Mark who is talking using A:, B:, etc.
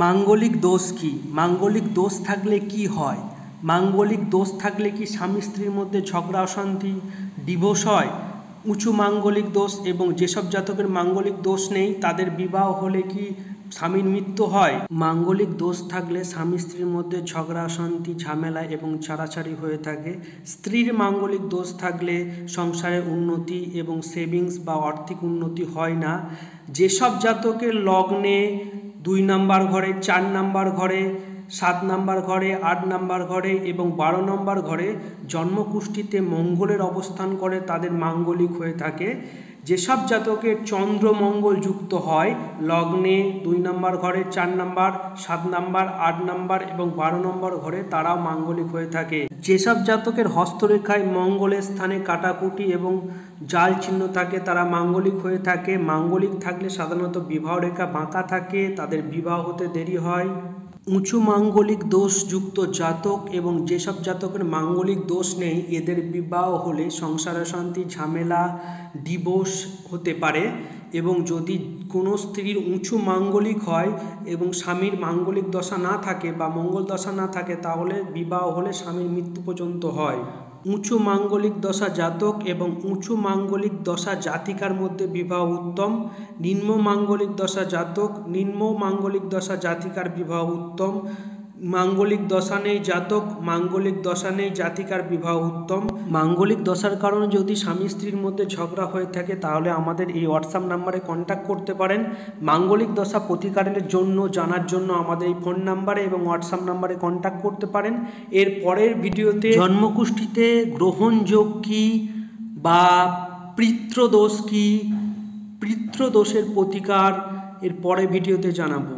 A: মাঙ্গলিক দোষ কি? মাঙ্গলিক দোষ থাকলে কি হয়? মাঙ্গলিক দোষ থাকলে কি স্বামী স্ত্রীর মধ্যে ঝগড়া অশান্তি ডিভোর্স হয়? উঁচু মাঙ্গলিক দোষ এবং যেসব জাতকের মাঙ্গলিক দোষ নেই তাদের বিবাহ হলে কি স্বামীর মৃত্যু হয়? মাঙ্গলিক দোষ থাকলে স্বামী স্ত্রীর মধ্যে ঝগড়া অশান্তি ঝামেলা এবং ছাড়াছাড়ি হয়ে থাকে। স্ত্রীর মাঙ্গলিক দোষ থাকলে সংসারের উন্নতি এবং সেভিংস বা আর্থিক উন্নতি হয় না। যেসব জাতকের লগ্নে 2 নম্বর ঘরে, 4 নম্বর ঘরে, 7 নম্বর ঘরে, 8 নম্বর ঘরে এবং 12 নম্বর ঘরে জন্মকুষ্ঠিতে মঙ্গলের অবস্থান করে তাদের মাঙ্গলিক হয়ে থাকে। যেসব জাতকের চন্দ্র মঙ্গল যুক্ত হয় লগ্নে 2 নম্বর ঘরে, 4 নম্বর, 7 নম্বর, 8 নম্বর এবং 12 নম্বর ঘরে তারাও মাঙ্গলিক হয়ে থাকে। যেসব জাতকের হস্তরেখায় মঙ্গলের স্থানে কাটাকুটি এবং জাল চিহ্ন থাকে তারা মাঙ্গলিক হয়ে থাকে। মাঙ্গলিক থাকলে সাধারণত বিবাহ রেখা বাঁকা থাকে, তাদের বিবাহ হতে দেরি হয়। উঁচু মাঙ্গলিক দোষযুক্ত জাতক এবং যেসব জাতকের মাঙ্গলিক দোষ নেই এদের বিবাহ হলে সংসার অশান্তি ঝামেলা ডিভোর্স হতে পারে। এবং যদি কোনো স্ত্রীর উঁচু মাঙ্গলিক হয় এবং স্বামীর মাঙ্গলিক দশা না থাকে বা মঙ্গল দশা না থাকে তাহলে বিবাহ হলে স্বামীর মৃত্যু পর্যন্ত হয়। উঁচু মাঙ্গলিক দশা জাতক এবং উঁচু মাঙ্গলিক দশা জাতিকার মধ্যে বিবাহ উত্তম। নিম্ন মাঙ্গলিক দশা জাতক, নিম্ন মাঙ্গলিক দশা জাতিকার বিবাহ উত্তম। মাঙ্গলিক দশা নেই জাতক, মাঙ্গলিক দশা নেই জাতিকার বিবাহ উত্তম। মাঙ্গলিক দশার কারণে যদি স্বামী স্ত্রীর মধ্যে ঝগড়া হয়ে থাকে তাহলে আমাদের এই হোয়াটসঅ্যাপ নাম্বারে কন্ট্যাক্ট করতে পারেন। মাঙ্গলিক দশা প্রতিকারের জন্য জানার জন্য আমাদের এই ফোন নাম্বারে এবং হোয়াটসঅ্যাপ নাম্বারে কন্ট্যাক্ট করতে পারেন। এর পরের ভিডিওতে জন্মকুষ্ঠিতে গ্রহণযোগ কী বা পিতৃদোষ কী, পিতৃদোষের প্রতিকার এর পরের ভিডিওতে জানাবো।